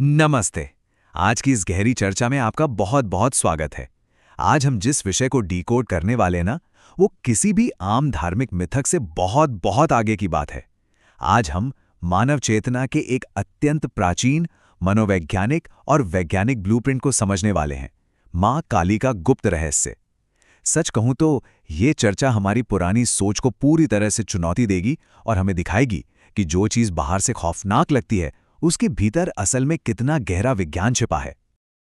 नमस्ते। आज की इस गहरी चर्चा में आपका बहुत बहुत स्वागत है। आज हम जिस विषय को डिकोड करने वाले हैं ना, वो किसी भी आम धार्मिक मिथक से बहुत बहुत आगे की बात है। आज हम मानव चेतना के एक अत्यंत प्राचीन मनोवैज्ञानिक और वैज्ञानिक ब्लूप्रिंट को समझने वाले हैं, मां काली का गुप्त रहस्य। सच कहूं तो ये चर्चा हमारी पुरानी सोच को पूरी तरह से चुनौती देगी और हमें दिखाएगी कि जो चीज बाहर से खौफनाक लगती है, उसके भीतर असल में कितना गहरा विज्ञान छिपा है।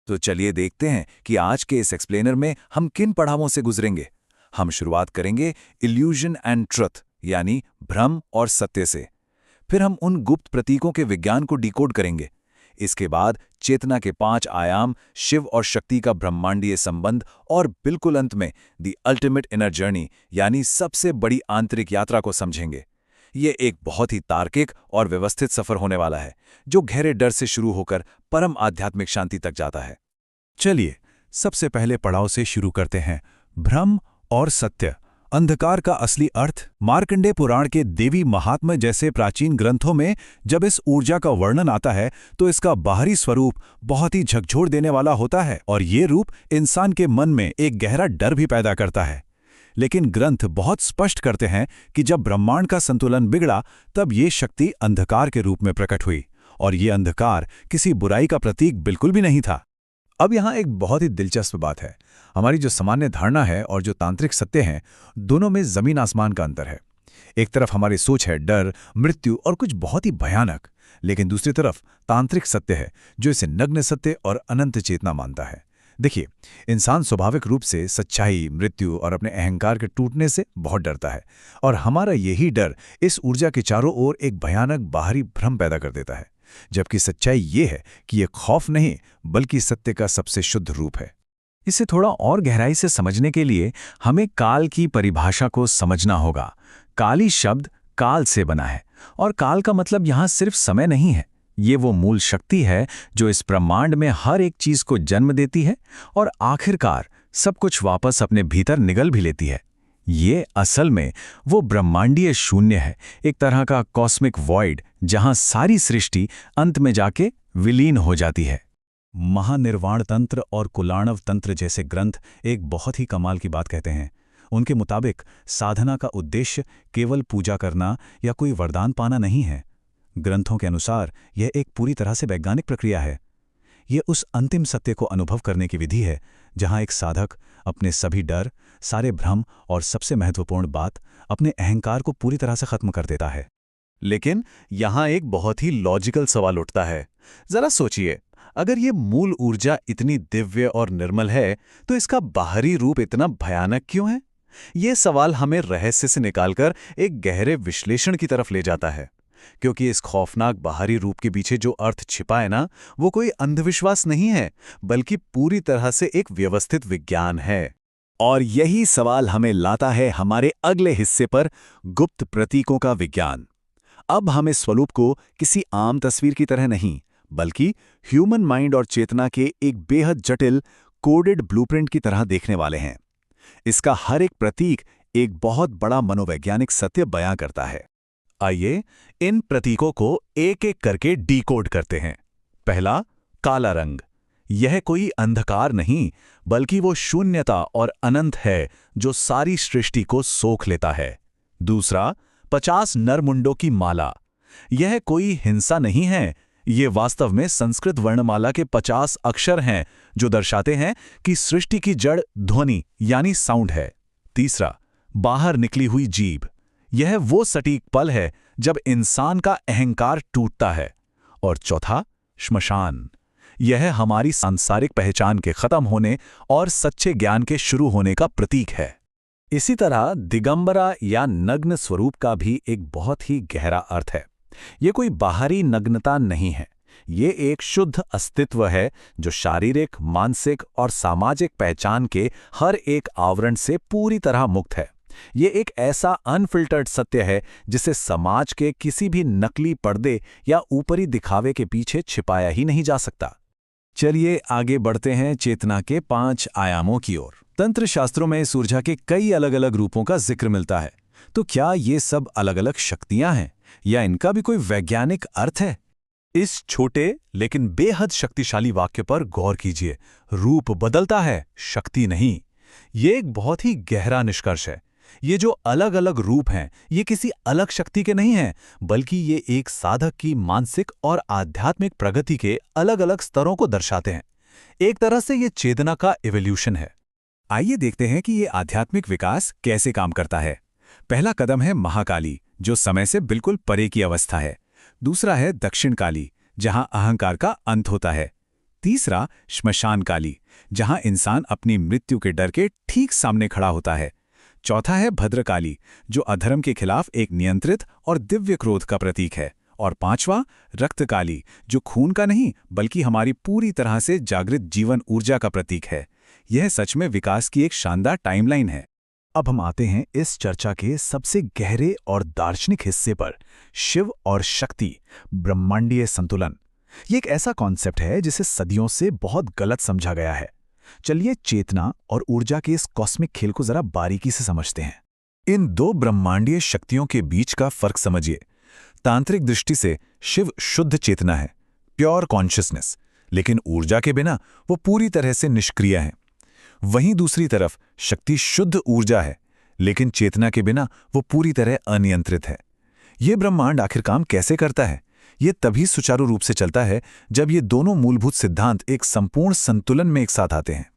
तो चलिए देखते हैं कि आज के इस एक्सप्लेनर में हम किन पड़ावों से गुजरेंगे। हम शुरुआत करेंगे इल्यूजन एंड ट्रुथ, यानी भ्रम और सत्य से। फिर हम उन गुप्त प्रतीकों के विज्ञान को डिकोड करेंगे। इसके बाद चेतना के 5 आयाम, शिव और शक्ति का ब्रह्मांडीय संबंध और बिल्कुल अंत में द अल्टीमेट इनर जर्नी, यानी सबसे बड़ी आंतरिक यात्रा को समझेंगे। ये एक बहुत ही तार्किक और व्यवस्थित सफर होने वाला है, जो गहरे डर से शुरू होकर परम आध्यात्मिक शांति तक जाता है। चलिए सबसे पहले पड़ाव से शुरू करते हैं, भ्रम और सत्य। अंधकार का असली अर्थ। मार्कंडेय पुराण के देवी महात्म्य जैसे प्राचीन ग्रंथों में जब इस ऊर्जा का वर्णन आता है तो इसका बाहरी स्वरूप बहुत ही झकझोर देने वाला होता है और ये रूप इंसान के मन में एक गहरा डर भी पैदा करता है। लेकिन ग्रंथ बहुत स्पष्ट करते हैं कि जब ब्रह्मांड का संतुलन बिगड़ा तब ये शक्ति अंधकार के रूप में प्रकट हुई, और ये अंधकार किसी बुराई का प्रतीक बिल्कुल भी नहीं था। अब यहाँ एक बहुत ही दिलचस्प बात है। हमारी जो सामान्य धारणा है और जो तांत्रिक सत्य हैं, दोनों में जमीन आसमान का अंतर है। एक तरफ हमारी सोच है डर, मृत्यु और कुछ बहुत ही भयानक, लेकिन दूसरी तरफ तांत्रिक सत्य है जो इसे नग्न सत्य और अनंत चेतना मानता है। देखिए, इंसान स्वाभाविक रूप से सच्चाई, मृत्यु और अपने अहंकार के टूटने से बहुत डरता है, और हमारा यही डर इस ऊर्जा के चारों ओर एक भयानक बाहरी भ्रम पैदा कर देता है। जबकि सच्चाई ये है कि ये खौफ नहीं बल्कि सत्य का सबसे शुद्ध रूप है। इसे थोड़ा और गहराई से समझने के लिए हमें काल की परिभाषा को समझना होगा। काली शब्द काल से बना है, और काल का मतलब यहाँ सिर्फ समय नहीं है। ये वो मूल शक्ति है जो इस ब्रह्मांड में हर एक चीज को जन्म देती है और आखिरकार सब कुछ वापस अपने भीतर निगल भी लेती है। ये असल में वो ब्रह्मांडीय शून्य है, एक तरह का कॉस्मिक वॉइड, जहां सारी सृष्टि अंत में जाके विलीन हो जाती है। महानिर्वाण तंत्र और कुलाणव तंत्र जैसे ग्रंथ एक बहुत ही कमाल की बात कहते हैं। उनके मुताबिक साधना का उद्देश्य केवल पूजा करना या कोई वरदान पाना नहीं है। ग्रंथों के अनुसार यह एक पूरी तरह से वैज्ञानिक प्रक्रिया है। यह उस अंतिम सत्य को अनुभव करने की विधि है जहां एक साधक अपने सभी डर, सारे भ्रम और सबसे महत्वपूर्ण बात, अपने अहंकार को पूरी तरह से खत्म कर देता है। लेकिन यहां एक बहुत ही लॉजिकल सवाल उठता है। जरा सोचिए, अगर ये मूल ऊर्जा इतनी दिव्य और निर्मल है तो इसका बाहरी रूप इतना भयानक क्यों है? ये सवाल हमें रहस्य से निकालकर एक गहरे विश्लेषण की तरफ ले जाता है, क्योंकि इस खौफनाक बाहरी रूप के पीछे जो अर्थ छिपा है ना, वो कोई अंधविश्वास नहीं है, बल्कि पूरी तरह से एक व्यवस्थित विज्ञान है। और यही सवाल हमें लाता है हमारे अगले हिस्से पर, गुप्त प्रतीकों का विज्ञान। अब हम इस स्वरूप को किसी आम तस्वीर की तरह नहीं, बल्कि ह्यूमन माइंड और चेतना के एक बेहद जटिल कोडेड ब्लूप्रिंट की तरह देखने वाले हैं। इसका हर एक प्रतीक एक बहुत बड़ा मनोवैज्ञानिक सत्य बयां करता है। आइए इन प्रतीकों को एक एक करके डिकोड करते हैं। पहला, काला रंग। यह कोई अंधकार नहीं, बल्कि वो शून्यता और अनंत है जो सारी सृष्टि को सोख लेता है। दूसरा, 50 नरमुंडों की माला। यह कोई हिंसा नहीं है, ये वास्तव में संस्कृत वर्णमाला के 50 अक्षर हैं जो दर्शाते हैं कि सृष्टि की जड़ ध्वनि यानी साउंड है। तीसरा, बाहर निकली हुई जीभ। यह वो सटीक पल है जब इंसान का अहंकार टूटता है। और चौथा, श्मशान। यह हमारी सांसारिक पहचान के खत्म होने और सच्चे ज्ञान के शुरू होने का प्रतीक है। इसी तरह दिगंबरा या नग्न स्वरूप का भी एक बहुत ही गहरा अर्थ है। ये कोई बाहरी नग्नता नहीं है, ये एक शुद्ध अस्तित्व है जो शारीरिक, मानसिक और सामाजिक पहचान के हर एक आवरण से पूरी तरह मुक्त है। ये एक ऐसा अनफिल्टर्ड सत्य है जिसे समाज के किसी भी नकली पर्दे या ऊपरी दिखावे के पीछे छिपाया ही नहीं जा सकता। चलिए आगे बढ़ते हैं चेतना के 5 आयामों की ओर। तंत्र शास्त्रों में इस ऊर्जा के कई अलग अलग रूपों का जिक्र मिलता है। तो क्या ये सब अलग अलग शक्तियां हैं या इनका भी कोई वैज्ञानिक अर्थ है? इस छोटे लेकिन बेहद शक्तिशाली वाक्य पर गौर कीजिए। रूप बदलता है, शक्ति नहीं। ये एक बहुत ही गहरा निष्कर्ष है। ये जो अलग अलग रूप हैं, ये किसी अलग शक्ति के नहीं हैं, बल्कि ये एक साधक की मानसिक और आध्यात्मिक प्रगति के अलग अलग स्तरों को दर्शाते हैं। एक तरह से ये चेतना का इवोल्यूशन है। आइए देखते हैं कि ये आध्यात्मिक विकास कैसे काम करता है। पहला कदम है महाकाली, जो समय से बिल्कुल परे की अवस्था है। दूसरा है दक्षिण काली, जहां अहंकार का अंत होता है। तीसरा श्मशान काली, जहां इंसान अपनी मृत्यु के डर के ठीक सामने खड़ा होता है। चौथा है भद्रकाली, जो अधर्म के खिलाफ एक नियंत्रित और दिव्य क्रोध का प्रतीक है। और पांचवा रक्तकाली, जो खून का नहीं बल्कि हमारी पूरी तरह से जागृत जीवन ऊर्जा का प्रतीक है। यह सच में विकास की एक शानदार टाइमलाइन है। अब हम आते हैं इस चर्चा के सबसे गहरे और दार्शनिक हिस्से पर, शिव और शक्ति, ब्रह्मांडीय संतुलन। ये एक ऐसा कॉन्सेप्ट है जिसे सदियों से बहुत गलत समझा गया है। चलिए चेतना और ऊर्जा के इस कॉस्मिक खेल को जरा बारीकी से समझते हैं। इन दो ब्रह्मांडीय शक्तियों के बीच का फर्क समझिए। तांत्रिक दृष्टि से शिव शुद्ध चेतना है, प्योर कॉन्शियसनेस, लेकिन ऊर्जा के बिना वो पूरी तरह से निष्क्रिय है। वहीं दूसरी तरफ शक्ति शुद्ध ऊर्जा है, लेकिन चेतना के बिना वो पूरी तरह अनियंत्रित है। ये ब्रह्मांड आखिर काम कैसे करता है? ये तभी सुचारू रूप से चलता है जब ये दोनों मूलभूत सिद्धांत एक संपूर्ण संतुलन में एक साथ आते हैं।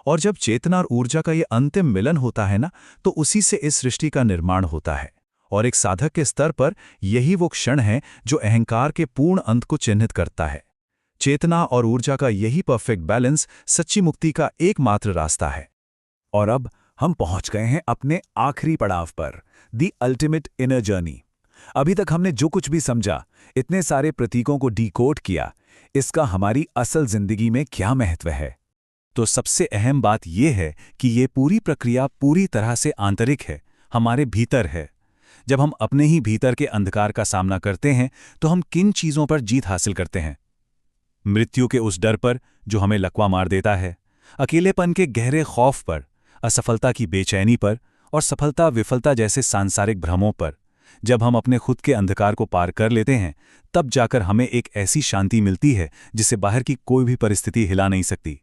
और जब चेतना और ऊर्जा का ये अंतिम मिलन होता है ना, तो उसी से इस सृष्टि का निर्माण होता है। और एक साधक के स्तर पर यही वो क्षण है जो अहंकार के पूर्ण अंत को चिन्हित करता है। चेतना और ऊर्जा का यही परफेक्ट बैलेंस सच्ची मुक्ति का एकमात्र रास्ता है। और अब हम पहुंच गए हैं अपने आखिरी पड़ाव पर, द अल्टीमेट इनर जर्नी। अभी तक हमने जो कुछ भी समझा, इतने सारे प्रतीकों को डिकोड किया, इसका हमारी असल जिंदगी में क्या महत्व है? तो सबसे अहम बात यह है कि ये पूरी प्रक्रिया पूरी तरह से आंतरिक है, हमारे भीतर है। जब हम अपने ही भीतर के अंधकार का सामना करते हैं तो हम किन चीजों पर जीत हासिल करते हैं? मृत्यु के उस डर पर जो हमें लकवा मार देता है, अकेलेपन के गहरे खौफ पर, असफलता की बेचैनी पर और सफलता विफलता जैसे सांसारिक भ्रमों पर। जब हम अपने खुद के अंधकार को पार कर लेते हैं, तब जाकर हमें एक ऐसी शांति मिलती है जिसे बाहर की कोई भी परिस्थिति हिला नहीं सकती।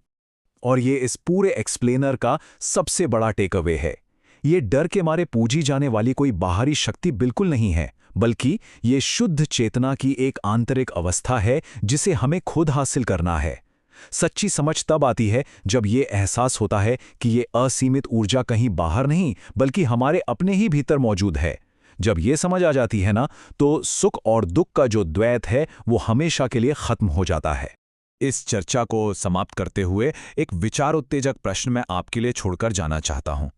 और ये इस पूरे एक्सप्लेनर का सबसे बड़ा टेक अवे है। ये डर के मारे पूजी जाने वाली कोई बाहरी शक्ति बिल्कुल नहीं है, बल्कि ये शुद्ध चेतना की एक आंतरिक अवस्था है जिसे हमें खुद हासिल करना है। सच्ची समझ तब आती है जब ये एहसास होता है कि ये असीमित ऊर्जा कहीं बाहर नहीं बल्कि हमारे अपने ही भीतर मौजूद है। जब ये समझ आ जाती है ना, तो सुख और दुख का जो द्वैत है वो हमेशा के लिए खत्म हो जाता है। इस चर्चा को समाप्त करते हुए एक विचार उत्तेजक प्रश्न मैं आपके लिए छोड़कर जाना चाहता हूं।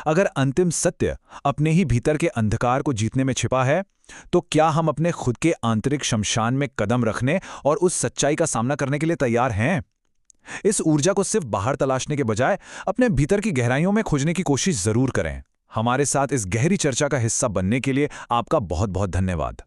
अगर अंतिम सत्य अपने ही भीतर के अंधकार को जीतने में छिपा है, तो क्या हम अपने खुद के आंतरिक शमशान में कदम रखने और उस सच्चाई का सामना करने के लिए तैयार हैं? इस ऊर्जा को सिर्फ बाहर तलाशने के बजाय अपने भीतर की गहराइयों में खोजने की कोशिश जरूर करें। हमारे साथ इस गहरी चर्चा का हिस्सा बनने के लिए आपका बहुत बहुत धन्यवाद।